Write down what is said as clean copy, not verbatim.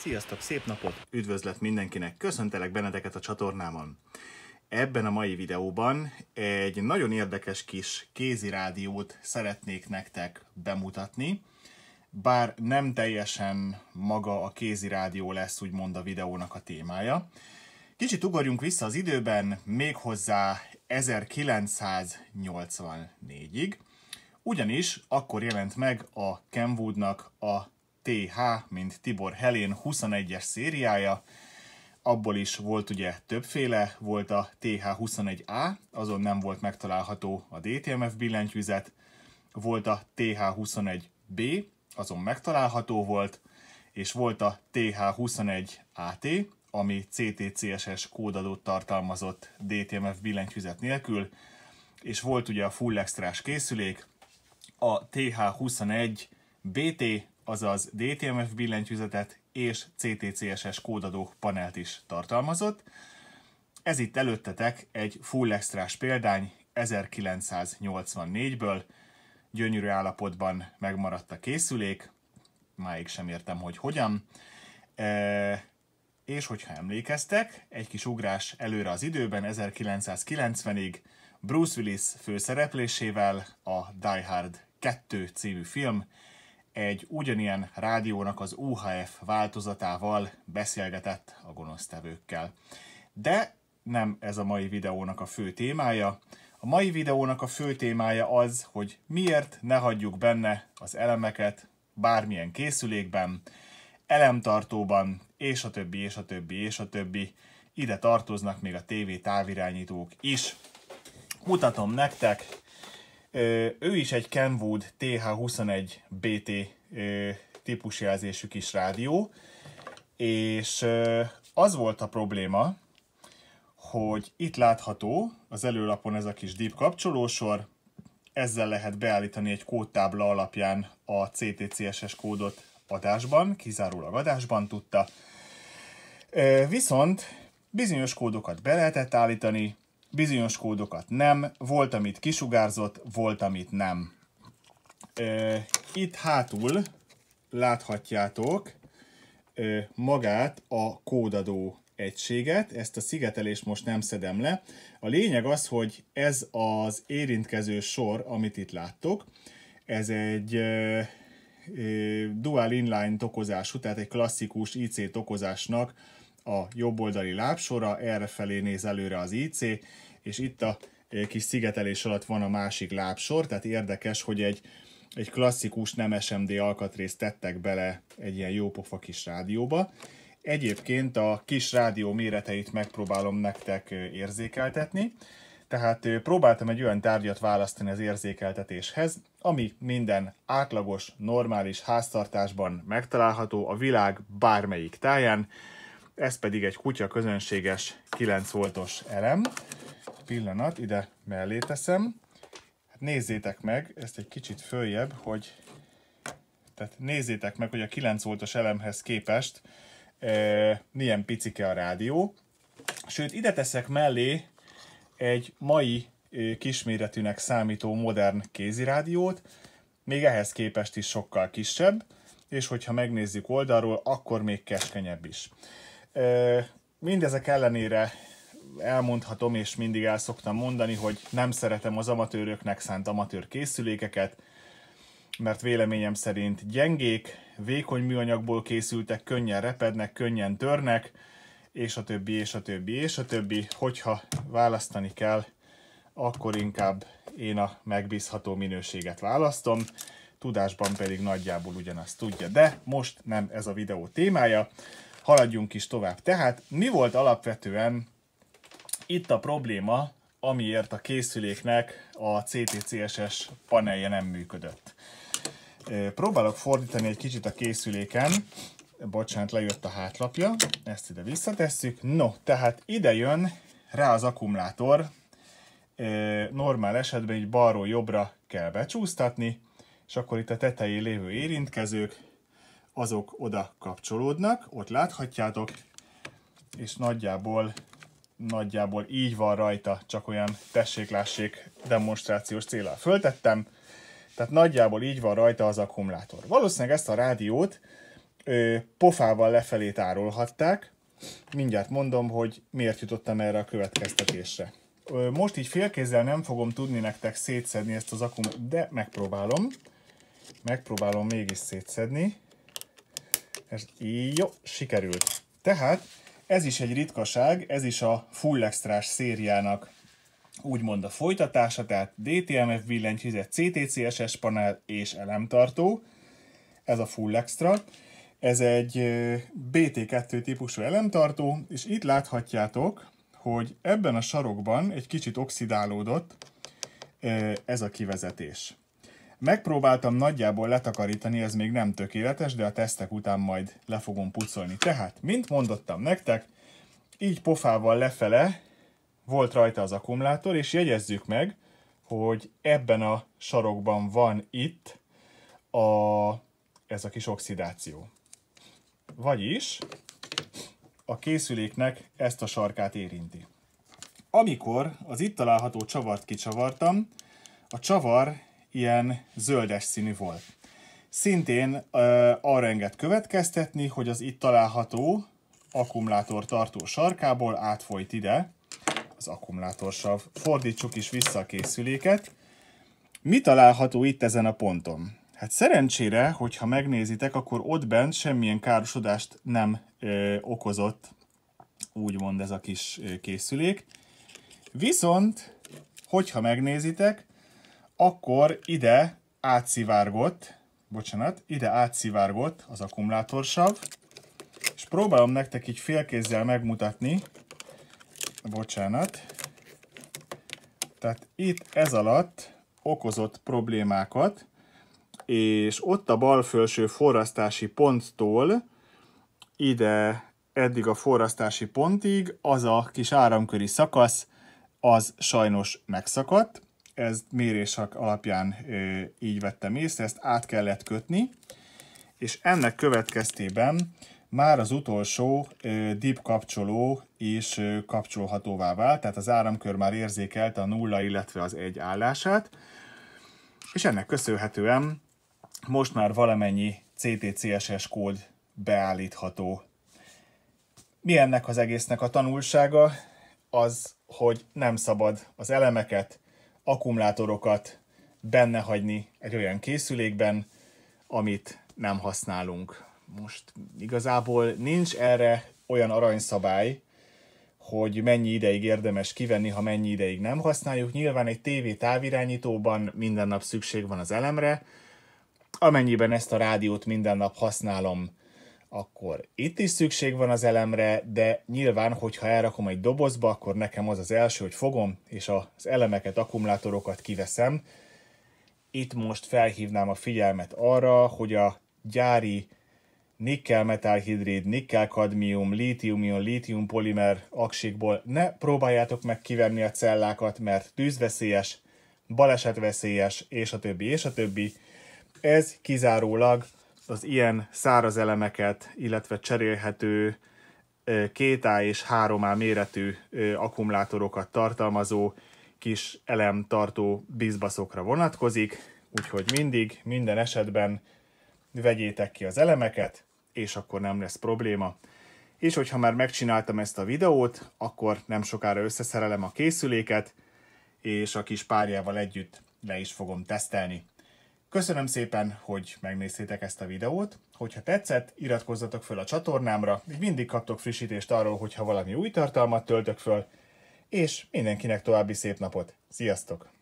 Sziasztok, szép napot, üdvözlet mindenkinek, köszöntelek benneteket a csatornámon. Ebben a mai videóban egy nagyon érdekes kis kézi rádiót szeretnék nektek bemutatni, bár nem teljesen maga a kézi rádió lesz úgymond a videónak a témája. Kicsit ugorjunk vissza az időben, méghozzá 1984-ig, ugyanis akkor jelent meg a Kenwoodnak a TH, mint Tibor Helén 21-es szériája. Abból is volt ugye többféle, volt a TH21A, azon nem volt megtalálható a DTMF billentyűzet, volt a TH21B, azon megtalálható volt, és volt a TH21AT, ami CT/CSS kódadót tartalmazott DTMF billentyűzet nélkül, és volt ugye a full extrás készülék, a TH21BT, azaz DTMF billentyűzetet és CT/CSS kódadó panelt is tartalmazott. Ez itt előttetek egy full extrás példány 1984-ből, gyönyörű állapotban megmaradt a készülék, máig sem értem, hogy hogyan. És hogyha emlékeztek, egy kis ugrás előre az időben, 1990-ig Bruce Willis főszereplésével a Die Hard 2 című film egy ugyanilyen rádiónak az UHF változatával beszélgetett a gonosztevőkkel. De nem ez a mai videónak a fő témája. A mai videónak a fő témája az, hogy miért ne hagyjuk benne az elemeket bármilyen készülékben, elemtartóban, és a többi, és a többi, és a többi. Ide tartoznak még a TV távirányítók is. Mutatom nektek, ő is egy Kenwood TH21BT típusjelzésű kis rádió, és az volt a probléma, hogy itt látható az előlapon ez a kis DIP kapcsolósor, ezzel lehet beállítani egy kódtábla alapján a CT/CSS kódot adásban, kizárólag adásban tudta. Viszont bizonyos kódokat be lehetett állítani, bizonyos kódokat nem, volt, amit kisugárzott, volt, amit nem. Itt hátul láthatjátok magát a kódadó egységet, ezt a szigetelést most nem szedem le. A lényeg az, hogy ez az érintkező sor, amit itt láttok, ez egy dual inline tokozású, tehát egy klasszikus IC tokozásnak a jobboldali lábsora, errefelé néz előre az IC, és itt a kis szigetelés alatt van a másik lábsor, tehát érdekes, hogy egy klasszikus nem SMD alkatrészt tettek bele egy ilyen jópofa kis rádióba. Egyébként a kis rádió méreteit megpróbálom nektek érzékeltetni, tehát próbáltam egy olyan tárgyat választani az érzékeltetéshez, ami minden átlagos, normális háztartásban megtalálható a világ bármelyik táján, ez pedig egy kutya közönséges 9 voltos elem. Pillanat, ide mellé teszem. Hát nézzétek meg, ezt egy kicsit följebb, tehát nézzétek meg, hogy a 9 voltos elemhez képest milyen picike a rádió. Sőt, ide teszek mellé egy mai kisméretűnek számító modern kézirádiót, még ehhez képest is sokkal kisebb, és hogyha megnézzük oldalról, akkor még keskenyebb is. Mindezek ellenére elmondhatom, és mindig el szoktam mondani, hogy nem szeretem az amatőröknek szánt amatőr készülékeket, mert véleményem szerint gyengék, vékony műanyagból készültek, könnyen repednek, könnyen törnek, és a többi, és a többi, és a többi. Hogyha választani kell, akkor inkább én a megbízható minőséget választom, tudásban pedig nagyjából ugyanazt tudja. De most nem ez a videó témája, haladjunk is tovább. Tehát mi volt alapvetően itt a probléma, amiért a készüléknek a CT/CSS panelje nem működött? Próbálok fordítani egy kicsit a készüléken, bocsánat, lejött a hátlapja, ezt ide visszatesszük. No, tehát ide jön rá az akkumulátor, normál esetben így balról jobbra kell becsúsztatni, és akkor itt a tetején lévő érintkezők, azok oda kapcsolódnak, ott láthatjátok, és nagyjából így van rajta, csak olyan tessék-lássék demonstrációs céllal föltettem. Tehát nagyjából így van rajta az akkumulátor. Valószínűleg ezt a rádiót pofával lefelé tárolhatták. Mindjárt mondom, hogy miért jutottam erre a következtetésre. Most így félkézzel nem fogom tudni nektek szétszedni ezt az de megpróbálom. Megpróbálom mégis szétszedni. Ez jó, sikerült. Tehát ez is egy ritkaság, ez is a Full Extrás szériának úgymond a folytatása, tehát DTMF billentyűzet, CTCSS panel és elemtartó. Ez a Full Extra. Ez egy BT2 típusú elemtartó, és itt láthatjátok, hogy ebben a sarokban egy kicsit oxidálódott ez a kivezetés. Megpróbáltam nagyjából letakarítani, ez még nem tökéletes, de a tesztek után majd le fogom pucolni. Tehát, mint mondottam nektek, így pofával lefele volt rajta az akkumulátor, és jegyezzük meg, hogy ebben a sarokban van itt ez a kis oxidáció. Vagyis a készüléknek ezt a sarkát érinti. Amikor az itt található csavart kicsavartam, a csavar ilyen zöldes színű volt. Szintén arra enged következtetni, hogy az itt található akkumulátor tartó sarkából átfolyt ide az akkumulátorsav. Fordítsuk is vissza a készüléket. Mi található itt ezen a ponton? Hát szerencsére, hogyha megnézitek, akkor ott bent semmilyen károsodást nem okozott, úgymond ez a kis készülék. Viszont, hogyha megnézitek, akkor ide átszivárgott az akkumulátorsav, és próbálom nektek így félkézzel megmutatni, tehát itt ez alatt okozott problémákat, és ott a bal felső forrasztási ponttól ide eddig a forrasztási pontig az a kis áramköri szakasz, az sajnos megszakadt. Ez mérések alapján így vettem észre, ezt át kellett kötni, és ennek következtében már az utolsó dip kapcsoló is kapcsolhatóvá vált, tehát az áramkör már érzékelte a 0, illetve az 1 állását, és ennek köszönhetően most már valamennyi CTCSS kód beállítható. Mi ennek az egésznek a tanulsága? Az, hogy nem szabad az elemeket, akkumulátorokat benne hagyni egy olyan készülékben, amit nem használunk. Most igazából nincs erre olyan aranyszabály, hogy mennyi ideig érdemes kivenni, ha mennyi ideig nem használjuk. Nyilván egy TV távirányítóban minden nap szükség van az elemre. Amennyiben ezt a rádiót minden nap használom, akkor itt is szükség van az elemre, de nyilván, hogyha elrakom egy dobozba, akkor nekem az az első, hogy fogom, és az elemeket, akkumulátorokat kiveszem. Itt most felhívnám a figyelmet arra, hogy a gyári nikkel-metálhidrid, nikkel-kadmium, lítium-ion, lítium-polimer aksikból ne próbáljátok meg kivenni a cellákat, mert tűzveszélyes, balesetveszélyes, és a többi, és a többi. Ez kizárólag az ilyen száraz elemeket, illetve cserélhető 2A és 3A méretű akkumulátorokat tartalmazó kis elemtartó bizbaszokra vonatkozik, úgyhogy mindig, minden esetben vegyétek ki az elemeket, és akkor nem lesz probléma. És hogyha már megcsináltam ezt a videót, akkor nem sokára összeszerelem a készüléket, és a kis párjával együtt le is fogom tesztelni. Köszönöm szépen, hogy megnéztétek ezt a videót. Hogyha tetszett, iratkozzatok fel a csatornámra, így mindig kaptok frissítést arról, hogyha valami új tartalmat töltök föl, és mindenkinek további szép napot. Sziasztok!